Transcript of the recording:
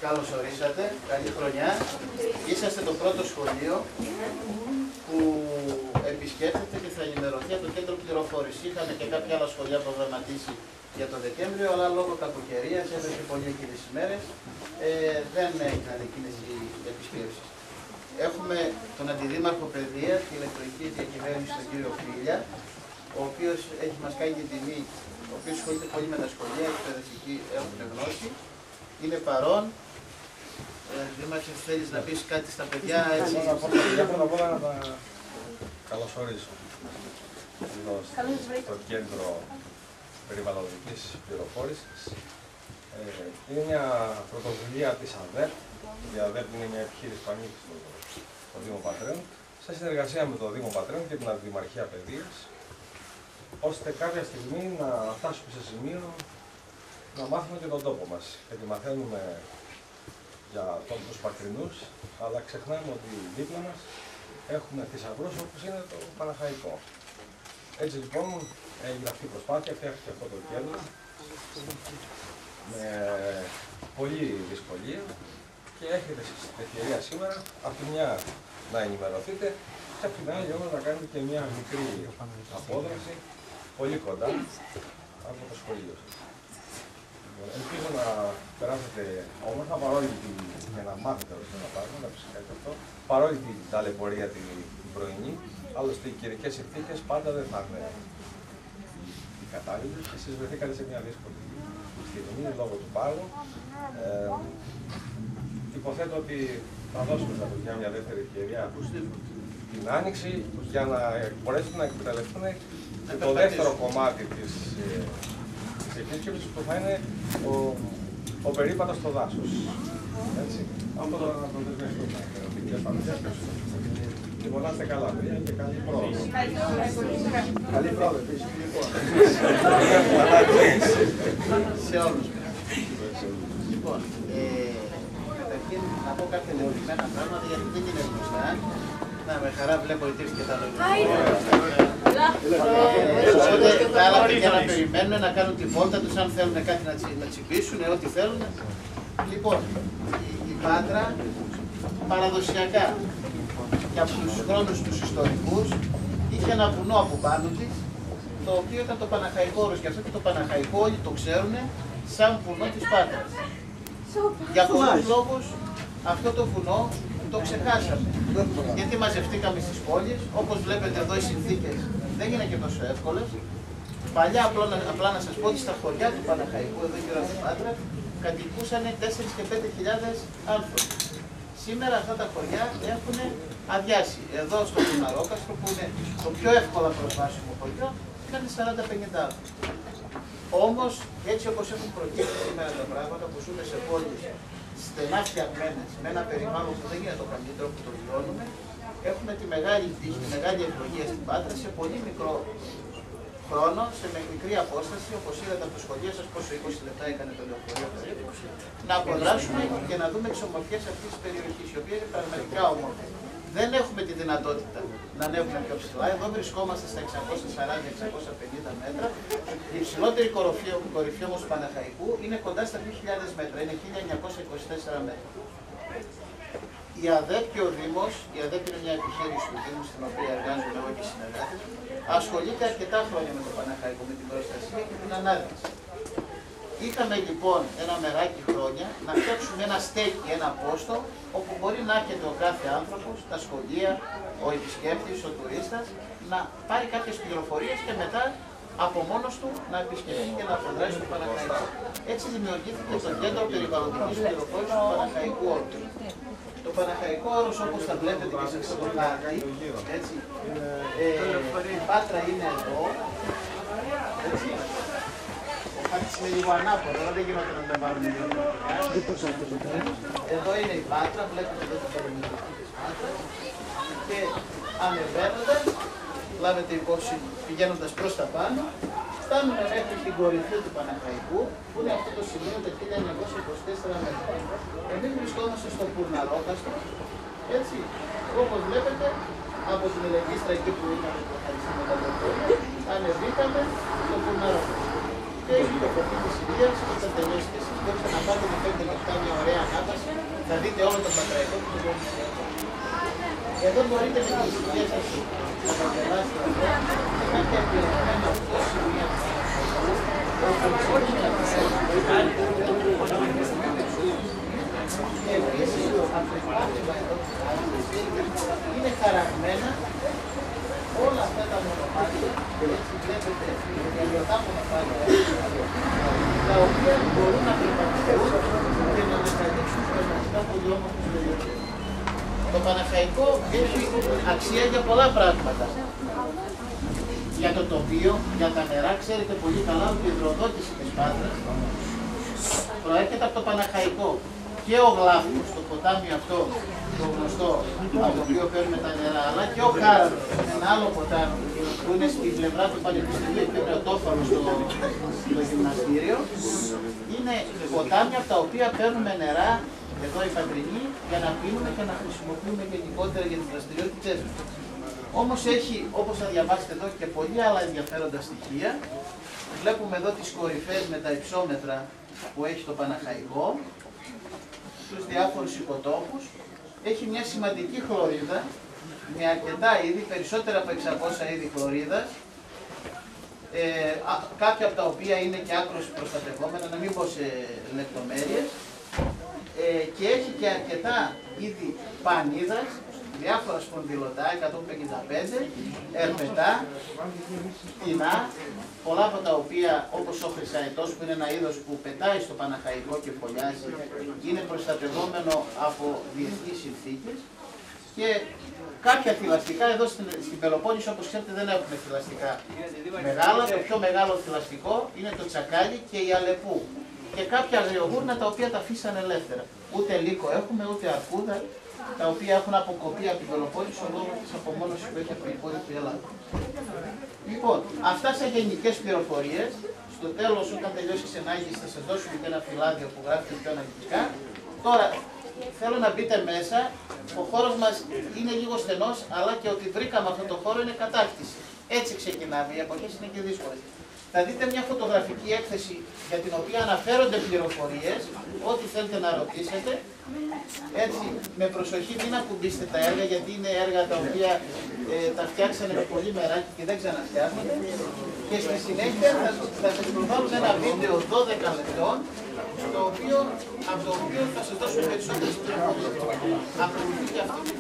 Καλώς ορίσατε, καλή χρονιά. Είσαστε το πρώτο σχολείο που επισκέπτεται και θα ενημερωθεί από το κέντρο πληροφόρηση. Είχαμε και κάποια άλλα σχολεία προγραμματίσει για το Δεκέμβριο, αλλά λόγω κακοκαιρίας, έβρεχε πολύ εκείνες τις μέρες, δεν έγιναν εκείνες οι επισκέψεις. Έχουμε τον Αντιδήμαρχο Παιδείας και ηλεκτρονική διακυβέρνηση, τον κύριο Φίλια, ο οποίος έχει μας κάνει την τιμή, ο οποίος ασχολείται πολύ με τα σχολεία, οι εκπαιδευτικοί έχουν γνώση. Είναι παρόν. Δήμαρχε, θέλεις να πεις κάτι στα παιδιά, έτσι? Πρώτα απ' όλα να τα καλωσορίσω εδώ στο κέντρο περιβαλλοντικής πληροφόρησης. Είναι μια πρωτοβουλία της ΑΔΕΠ. Η ΑΔΕΠ είναι μια επιχείρηση που ανήκει στο Δήμο Πατρέων, σε συνεργασία με το Δήμο Πατρέων και την Αντιδημαρχία Παιδείας, ώστε κάποια στιγμή να φτάσουμε σε σημείο να μάθουμε και τον τόπο μας. Γιατί μαθαίνουμε για τόπους πατρινούς, αλλά ξεχνάμε ότι δίπλα μας έχουμε θησαυρούς όπως είναι το Παναχαϊκό. Έτσι λοιπόν έγινε αυτή η προσπάθεια, φτιάχτηκε αυτό το κέντρο με πολλή δυσκολία και έχετε την ευκαιρία σήμερα από τη μια να ενημερωθείτε και από την άλλη όμως να κάνετε και μια μικρή απόδραση πολύ κοντά από το σχολείο σας. Ελπίζω να περάσετε όμορφα, και να μάθετε ορισμένα πράγματα, φυσικά και αυτό, παρόλη την ταλαιπωρία την πρωινή, άλλωστε οι καιρικές συνθήκες πάντα δεν θα είναι οι κατάλληλες. Εσείς βρεθήκατε σε μια δύσκολη στιγμή λόγω του πάγου. Υποθέτω ότι θα δώσουμε στα παιδιά μια δεύτερη ευκαιρία την Άνοιξη για να μπορέσουν να εκμεταλλευτούν το δεύτερο κομμάτι της επίσκεψης που θα είναι ο περίπατος στο δάσος. Έτσι. Αυτό το να το δεσμευτούμε. Λοιπόν, να είστε καλά, παιδιά, και καλή πρόοδο. Καλή πρόοδο, επίσης. Σε όλους. Λοιπόν, καταρχήν να πω κάποια λεπτομένα πράγματα γιατί δεν είναι γνωστά. Να, με χαρά βλέπω ότι ήρθε και τα λόγια. Τα άλλα παιδιά να περιμένουν να κάνουν τη βόλτα τους, αν θέλουν κάτι να τσιμπήσουν, ό,τι θέλουν. Λοιπόν, η Πάτρα παραδοσιακά και από τους χρόνους τους ιστορικούς είχε ένα βουνό από πάνω της, το οποίο ήταν το Παναχαϊκό Όρος. Και αυτό και το Παναχαϊκό όλοι το ξέρουν σαν βουνό της Πάτρας. Για πολλούς λόγους αυτό το βουνό το ξεχάσαμε. Γιατί μαζευτήκαμε στις πόλεις, όπως βλέπετε εδώ οι συνθήκες δεν είναι και τόσο εύκολες. Παλιά, απλά να σας πω ότι στα χωριά του Παναχαϊκού, εδώ γύρω από την Πάτρα, κατοικούσαν 4.000 και 5.000 άνθρωποι. Σήμερα αυτά τα χωριά έχουν αδειάσει. Εδώ στο Κουμαρόκαστρο, που είναι το πιο εύκολα προσβάσιμο χωριό, είχαν 40-50 άνθρωποι. Όμως, έτσι όπως έχουν προκύψει σήμερα τα πράγματα, που ζούμε σε πόλεις στενά φτιαγμένες, με ένα περιβάλλον που δεν είναι το καλύτερο που το βιώνουμε, έχουμε τη μεγάλη τύχη, τη μεγάλη ευλογία στην Πάτρα σε πολύ μικρό χρόνο, σε μικρή απόσταση, όπως είδατε από το σχολείο σας, πόσο 20 λεπτά έκανε το λεωφορείο περίπου, να αποδράσουμε και να δούμε τις ομορφιές αυτής της περιοχής, η οποία είναι πραγματικά όμορφη. Δεν έχουμε τη δυνατότητα να ανέβουμε πιο ψηλά. Εδώ βρισκόμαστε στα 640-650 μέτρα. Η υψηλότερη κορυφή όμως του Παναχαϊκού είναι κοντά στα 2.000 μέτρα, είναι 1.924 μέτρα. Η ΑΔΕΠ και ο Δήμος, η ΑΔΕΠ είναι μια επιχείρηση του Δήμου, στην οποία εργάζομαι εγώ και οι συνεργάτες, ασχολείται αρκετά χρόνια με το Παναχαϊκό, με την προστασία και την ανάδειξη. Είχαμε λοιπόν ένα μεράκι χρόνια να φτιάξουμε ένα στέκι, ένα πόστο, όπου μπορεί να έρχεται ο κάθε άνθρωπος, τα σχολεία, ο επισκέπτης, ο τουρίστας, να πάρει κάποιες πληροφορίες και μετά από μόνος του να επισκεφτεί και να αποδράσει το Παναχαϊκό. Έτσι δημιουργήθηκε το κέντρο περιβαλλοντικής πληροφόρησης του Παναχαϊκού Όρους. Το Παναχαϊκό Όρος, όπως τα βλέπετε και σε αυτό το χάρτη, έτσι, η Πάτρα είναι εδώ, έτσι. Ο χάρτης είναι λίγο ανάποδο, δεν γινόταν να τα βάλουμε λίγο. Εδώ είναι η Πάτρα, βλέπετε εδώ την περιοχή της Πάτρας και ανεβαίνοντας, λάβετε υπόψη πηγαίνοντας προς τα πάνω, φτάνουμε μέχρι την κορυφή του Παναχαϊκού, που είναι αυτό το σημείο τα 1924 μέτρα. Εμείς βρισκόμαστε στο Πουρναρόκαστρο, έτσι, όπως βλέπετε, από την Ελεγγύστρα εκεί που ήταν το χαριστή με τα λεωφορεία, ανεβήκαμε στο Πουρναρόκαστρο. Και έχει το φωτί της βίντεο, όταν τελειώσετε εσείς, μπορείτε να πάτε με 5 λεπτά μια ωραία ανάπαση, θα δείτε όλο το πατραϊκό που μπορείτε. Εδώ μπορείτε με τις ησυχίες σας να κατεβάσετε αυτό, κάποια επιλεγμένα 8 σημεία του επίσης, από το πάτημα εδώ που είναι χαραγμένα όλα αυτά τα μονοπάτια, έτσι βλέπετε, γελιωτά μονοπάτια, τα οποία μπορούν να περπατηθούν και να μεταδείξουν πραγματικά πολύ όμορφους περιοχές. Το Παναχαϊκό έχει αξία για πολλά πράγματα. Για το τοπίο, για τα νερά, ξέρετε πολύ καλά ότι η υδροδότηση της Πάτρας προέρχεται από το Παναχαϊκό. Και ο Γλάφκος, το ποτάμι αυτό, το γνωστό, από το οποίο παίρνουμε τα νερά, αλλά και ο Χάραντος, ένα άλλο ποτάμι που είναι στην πλευρά του Πανεπιστημίου και είναι ο Τόφαλος στο γυμναστήριο, είναι ποτάμια από τα οποία παίρνουμε νερά, εδώ οι πατρινοί, για να πίνουμε και να χρησιμοποιούμε γενικότερα για τις δραστηριότητες μας. Όμως έχει, όπως θα διαβάσετε εδώ, και πολύ άλλα ενδιαφέροντα στοιχεία. Βλέπουμε εδώ τις κορυφές με τα υψόμετρα που έχει το Παναχαϊκό, στους διάφορους οικοτόπους. Έχει μια σημαντική χλωρίδα, με αρκετά είδη, περισσότερα από 600 είδη χλωρίδας, κάποια από τα οποία είναι και άκρως προστατευόμενα, να μην πω σε λεπτομέρειες, και έχει και αρκετά είδη πανίδας, διάφορα σπονδυλωτά, 155, ερπετά, πτηνά, πολλά από τα οποία, όπως ο χρυσαετός που είναι ένα είδος που πετάει στο Παναχαϊκό και φωλιάζει, είναι προστατευόμενο από διεθνείς συνθήκες, και κάποια θηλαστικά, εδώ στην Πελοπόννησο, όπως ξέρετε, δεν έχουμε θηλαστικά μεγάλα. Το πιο μεγάλο θηλαστικό είναι το τσακάλι και η αλεπού. Και κάποια αγριογούρνα τα οποία τα αφήσαν ελεύθερα. Ούτε λύκο έχουμε, ούτε αρκούδα, τα οποία έχουν αποκοπεί από την Πελοπόννησο λόγω της απομόνωσης που έχει από την υπόλοιπη Ελλάδα. Λοιπόν, αυτά σε γενικές πληροφορίες. Στο τέλος, όταν τελειώσει η ξενάγηση, θα σας δώσουμε και ένα φυλάδιο που γράφει πιο αναλυτικά. Τώρα, θέλω να μπείτε μέσα. Ο χώρος μας είναι λίγο στενός, αλλά και ότι βρήκαμε αυτό το χώρο είναι κατάκτηση. Έτσι ξεκινάμε, οι εποχές είναι και δύσκολες. Θα δείτε μια φωτογραφική έκθεση για την οποία αναφέρονται πληροφορίες, ό,τι θέλετε να ρωτήσετε. Έτσι, με προσοχή μην ακουμπήσετε τα έργα, γιατί είναι έργα τα οποία τα φτιάξανε με πολύ μεράκι και δεν ξαναφτιάχνονται. Και στη συνέχεια θα σας προβάλλουμε ένα βίντεο 12 λεπτών, από το οποίο θα σας δώσουμε περισσότερες πληροφορίες. Ακολουθεί και αυτή.